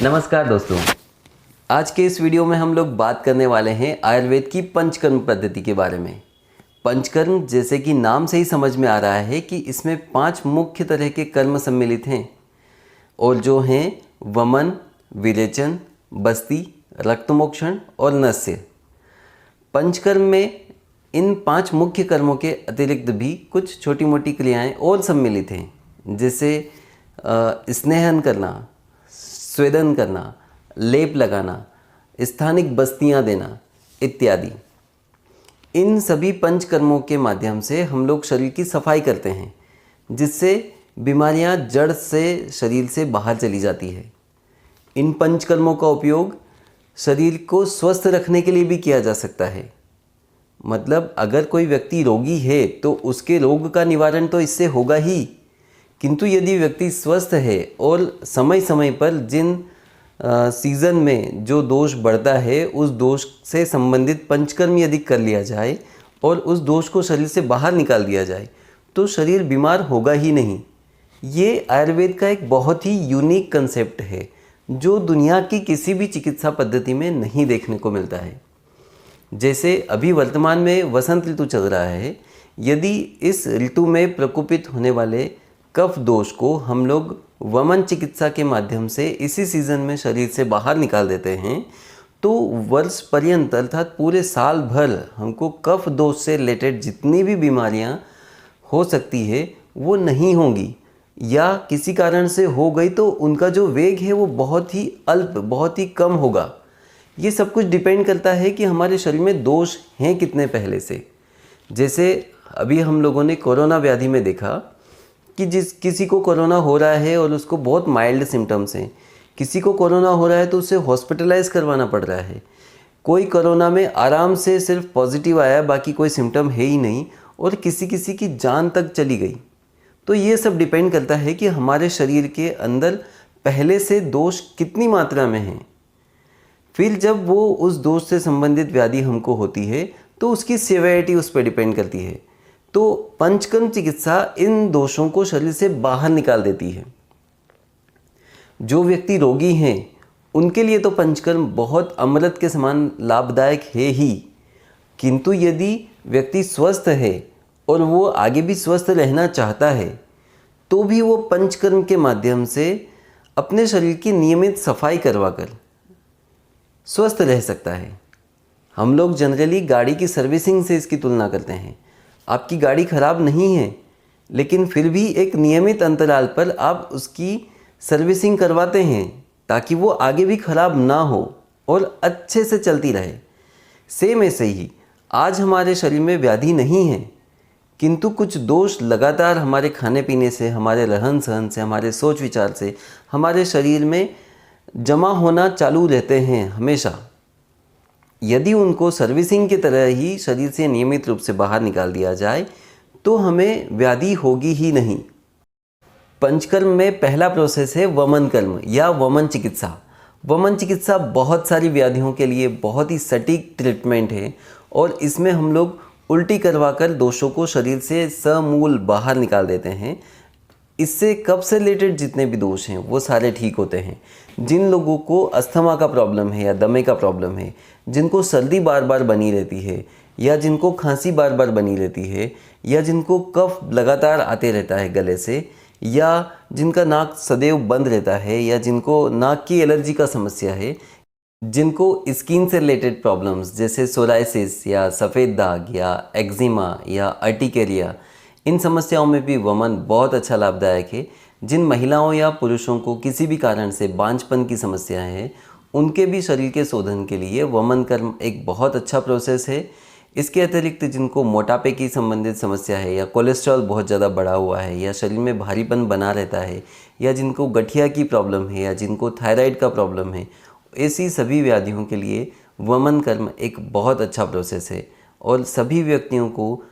नमस्कार दोस्तों, आज के इस वीडियो में हम लोग बात करने वाले हैं आयुर्वेद की पंचकर्म पद्धति के बारे में। पंचकर्म जैसे कि नाम से ही समझ में आ रहा है कि इसमें 5 मुख्य तरह के कर्म सम्मिलित हैं और जो हैं वमन, विरेचन, बस्ती, रक्तमोक्षण और नस्य। पंचकर्म में इन 5 मुख्य कर्मों के अतिरिक्त भी कुछ छोटी मोटी क्रियाएं और सम्मिलित हैं, जैसे स्नेहन करना, स्वेदन करना, लेप लगाना, स्थानिक बस्तियां देना इत्यादि। इन सभी पंचकर्मों के माध्यम से हम लोग शरीर की सफाई करते हैं, जिससे बीमारियां जड़ से शरीर से बाहर चली जाती है। इन पंचकर्मों का उपयोग शरीर को स्वस्थ रखने के लिए भी किया जा सकता है। मतलब अगर कोई व्यक्ति रोगी है तो उसके रोग का निवारण तो इससे होगा ही, किंतु यदि व्यक्ति स्वस्थ है और समय समय पर जिन सीज़न में जो दोष बढ़ता है उस दोष से संबंधित पंचकर्म यदि कर लिया जाए और उस दोष को शरीर से बाहर निकाल दिया जाए तो शरीर बीमार होगा ही नहीं। ये आयुर्वेद का एक बहुत ही यूनिक कंसेप्ट है जो दुनिया की किसी भी चिकित्सा पद्धति में नहीं देखने को मिलता है। जैसे अभी वर्तमान में वसंत ऋतु चल रहा है, यदि इस ऋतु में प्रकोपित होने वाले कफ दोष को हम लोग वमन चिकित्सा के माध्यम से इसी सीज़न में शरीर से बाहर निकाल देते हैं तो वर्ष पर्यंत अर्थात पूरे साल भर हमको कफ दोष से रिलेटेड जितनी भी बीमारियां हो सकती है वो नहीं होंगी, या किसी कारण से हो गई तो उनका जो वेग है वो बहुत ही अल्प, बहुत ही कम होगा। ये सब कुछ डिपेंड करता है कि हमारे शरीर में दोष हैं कितने पहले से। जैसे अभी हम लोगों ने कोरोना व्याधि में देखा कि किसी को कोरोना हो रहा है और उसको बहुत माइल्ड सिम्टम्स हैं, किसी को कोरोना हो रहा है तो उसे हॉस्पिटलाइज करवाना पड़ रहा है, कोई कोरोना में आराम से सिर्फ पॉजिटिव आया, बाकी कोई सिम्टम है ही नहीं, और किसी किसी की जान तक चली गई। तो ये सब डिपेंड करता है कि हमारे शरीर के अंदर पहले से दोष कितनी मात्रा में हैं। फिर जब वो उस दोष से संबंधित व्याधि हमको होती है तो उसकी सेवेरिटी उस पर डिपेंड करती है। तो पंचकर्म चिकित्सा इन दोषों को शरीर से बाहर निकाल देती है। जो व्यक्ति रोगी हैं उनके लिए तो पंचकर्म बहुत अमृत के समान लाभदायक है ही, किंतु यदि व्यक्ति स्वस्थ है और वो आगे भी स्वस्थ रहना चाहता है तो भी वो पंचकर्म के माध्यम से अपने शरीर की नियमित सफाई करवाकर स्वस्थ रह सकता है। हम लोग जनरली गाड़ी की सर्विसिंग से इसकी तुलना करते हैं। आपकी गाड़ी ख़राब नहीं है, लेकिन फिर भी एक नियमित अंतराल पर आप उसकी सर्विसिंग करवाते हैं ताकि वो आगे भी ख़राब ना हो और अच्छे से चलती रहे। सेम ऐसे ही आज हमारे शरीर में व्याधि नहीं है, किंतु कुछ दोष लगातार हमारे खाने पीने से, हमारे रहन सहन से, हमारे सोच विचार से हमारे शरीर में जमा होना चालू रहते हैं हमेशा। यदि उनको सर्विसिंग की तरह ही शरीर से नियमित रूप से बाहर निकाल दिया जाए तो हमें व्याधि होगी ही नहीं। पंचकर्म में पहला प्रोसेस है वमन कर्म या वमन चिकित्सा। वमन चिकित्सा बहुत सारी व्याधियों के लिए बहुत ही सटीक ट्रीटमेंट है और इसमें हम लोग उल्टी करवाकर दोषों को शरीर से समूल बाहर निकाल देते हैं। इससे कफ से रिलेटेड जितने भी दोष हैं वो सारे ठीक होते हैं। जिन लोगों को अस्थमा का प्रॉब्लम है या दमे का प्रॉब्लम है, जिनको सर्दी बार बार बनी रहती है या जिनको खांसी बार बार बनी रहती है या जिनको कफ लगातार आते रहता है गले से, या जिनका नाक सदैव बंद रहता है, या जिनको नाक की एलर्जी का समस्या है, जिनको स्किन से रिलेटेड प्रॉब्लम्स जैसे सोराइसिस या सफ़ेद दाग या एक्जिमा या अर्टिकेरिया, इन समस्याओं में भी वमन बहुत अच्छा लाभदायक है। जिन महिलाओं या पुरुषों को किसी भी कारण से बांझपन की समस्या है उनके भी शरीर के शोधन के लिए वमन कर्म एक बहुत अच्छा प्रोसेस है। इसके अतिरिक्त जिनको मोटापे की संबंधित समस्या है या कोलेस्ट्रॉल बहुत ज़्यादा बढ़ा हुआ है या शरीर में भारीपन बना रहता है या जिनको गठिया की प्रॉब्लम है या जिनको थायराइड का प्रॉब्लम है, ऐसी सभी व्याधियों के लिए वमन कर्म एक बहुत अच्छा प्रोसेस है। और सभी व्यक्तियों को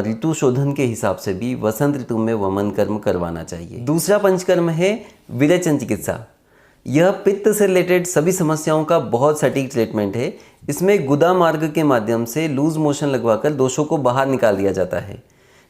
ऋतु शोधन के हिसाब से भी वसंत ऋतु में वमन कर्म करवाना चाहिए। दूसरा पंचकर्म है विरेचन चिकित्सा। यह पित्त से रिलेटेड सभी समस्याओं का बहुत सटीक ट्रीटमेंट है। इसमें गुदा मार्ग के माध्यम से लूज मोशन लगवाकर दोषों को बाहर निकाल दिया जाता है।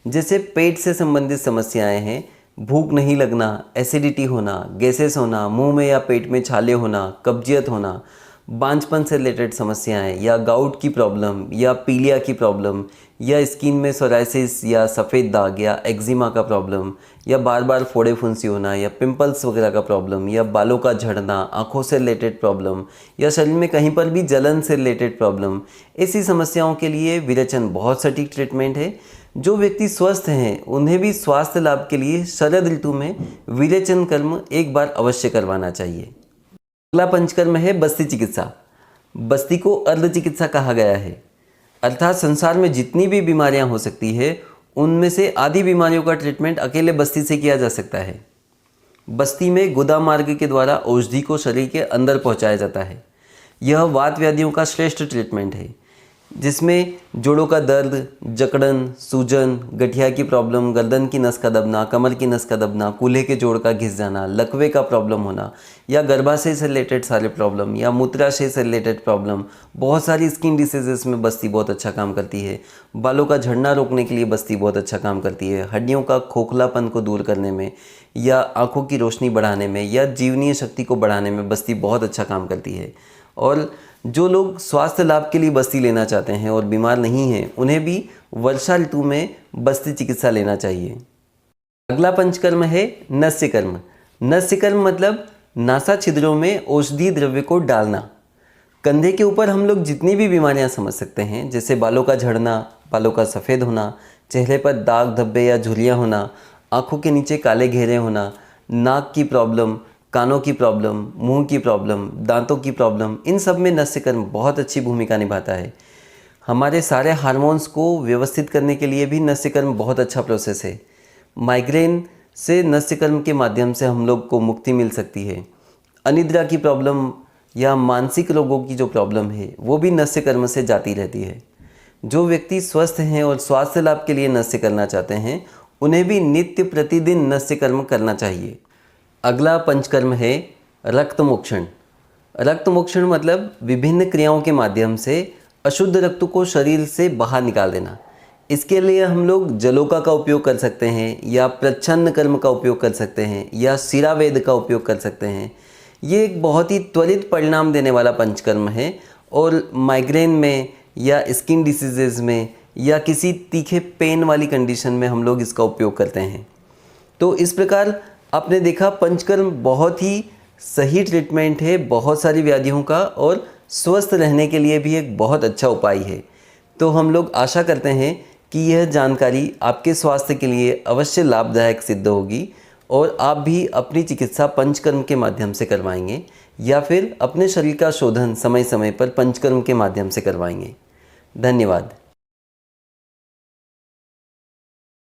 जैसे पेट से संबंधित समस्याएं हैं भूख नहीं लगना, एसिडिटी होना, गैसेस होना, मुंह में या पेट में छाले होना, कब्जियत होना, बांझपन से रिलेटेड समस्याएं या गाउट की प्रॉब्लम या पीलिया की प्रॉब्लम या स्किन में सोराइसिस या सफ़ेद दाग या एक्जिमा का प्रॉब्लम या बार बार फोड़े फुंसी होना या पिंपल्स वगैरह का प्रॉब्लम या बालों का झड़ना, आँखों से रिलेटेड प्रॉब्लम या शरीर में कहीं पर भी जलन से रिलेटेड प्रॉब्लम, ऐसी समस्याओं के लिए विरेचन बहुत सटीक ट्रीटमेंट है। जो व्यक्ति स्वस्थ हैं उन्हें भी स्वास्थ्य लाभ के लिए शरद ऋतु में विरेचन कर्म एक बार अवश्य करवाना चाहिए। अगला पंचकर्म है बस्ती चिकित्सा। बस्ती को अर्ध चिकित्सा कहा गया है, अर्थात संसार में जितनी भी बीमारियां हो सकती है उनमें से आधी बीमारियों का ट्रीटमेंट अकेले बस्ती से किया जा सकता है। बस्ती में गुदा मार्ग के द्वारा औषधि को शरीर के अंदर पहुंचाया जाता है। यह वात व्याधियों का श्रेष्ठ ट्रीटमेंट है, जिसमें जोड़ों का दर्द, जकड़न, सूजन, गठिया की प्रॉब्लम, गर्दन की नस का दबना, कमर की नस का दबना, कूल्हे के जोड़ का घिस जाना, लकवे का प्रॉब्लम होना या गर्भाशय से रिलेटेड सारे प्रॉब्लम या मूत्राशय से रिलेटेड प्रॉब्लम, बहुत सारी स्किन डिसीजेस में बस्ती बहुत अच्छा काम करती है। बालों का झड़ना रोकने के लिए बस्ती बहुत अच्छा काम करती है। हड्डियों का खोखलापन को दूर करने में या आँखों की रोशनी बढ़ाने में या जीवनीय शक्ति को बढ़ाने में बस्ती बहुत अच्छा काम करती है। और जो लोग स्वास्थ्य लाभ के लिए बस्ती लेना चाहते हैं और बीमार नहीं हैं, उन्हें भी वर्षा ऋतु में बस्ती चिकित्सा लेना चाहिए। अगला पंचकर्म है नस्य कर्म। नस्य कर्म मतलब नासा छिद्रों में औषधि द्रव्य को डालना। कंधे के ऊपर हम लोग जितनी भी बीमारियां समझ सकते हैं, जैसे बालों का झड़ना, बालों का सफ़ेद होना, चेहरे पर दाग धब्बे या झुर्रियाँ होना, आँखों के नीचे काले घेरे होना, नाक की प्रॉब्लम, कानों की प्रॉब्लम, मुंह की प्रॉब्लम, दांतों की प्रॉब्लम, इन सब में नस्य कर्म बहुत अच्छी भूमिका निभाता है। हमारे सारे हार्मोन्स को व्यवस्थित करने के लिए भी नस्य कर्म बहुत अच्छा प्रोसेस है। माइग्रेन से नस्य कर्म के माध्यम से हम लोग को मुक्ति मिल सकती है। अनिद्रा की प्रॉब्लम या मानसिक रोगों की जो प्रॉब्लम है वो भी नस्य कर्म से जाती रहती है। जो व्यक्ति स्वस्थ हैं और स्वास्थ्य लाभ के लिए नस्य करना चाहते हैं, उन्हें भी नित्य प्रतिदिन नस्य कर्म करना चाहिए। अगला पंचकर्म है रक्त मोक्षण। रक्त मोक्षण मतलब विभिन्न क्रियाओं के माध्यम से अशुद्ध रक्त को शरीर से बाहर निकाल देना। इसके लिए हम लोग जलोका का उपयोग कर सकते हैं या प्रच्छन्न कर्म का उपयोग कर सकते हैं या शिरावेद का उपयोग कर सकते हैं। ये एक बहुत ही त्वरित परिणाम देने वाला पंचकर्म है और माइग्रेन में या स्किन डिसीजेज में या किसी तीखे पेन वाली कंडीशन में हम लोग इसका उपयोग करते हैं। तो इस प्रकार आपने देखा पंचकर्म बहुत ही सही ट्रीटमेंट है बहुत सारी व्याधियों का और स्वस्थ रहने के लिए भी एक बहुत अच्छा उपाय है। तो हम लोग आशा करते हैं कि यह जानकारी आपके स्वास्थ्य के लिए अवश्य लाभदायक सिद्ध होगी और आप भी अपनी चिकित्सा पंचकर्म के माध्यम से करवाएंगे या फिर अपने शरीर का शोधन समय समय पर पंचकर्म के माध्यम से करवाएंगे। धन्यवाद।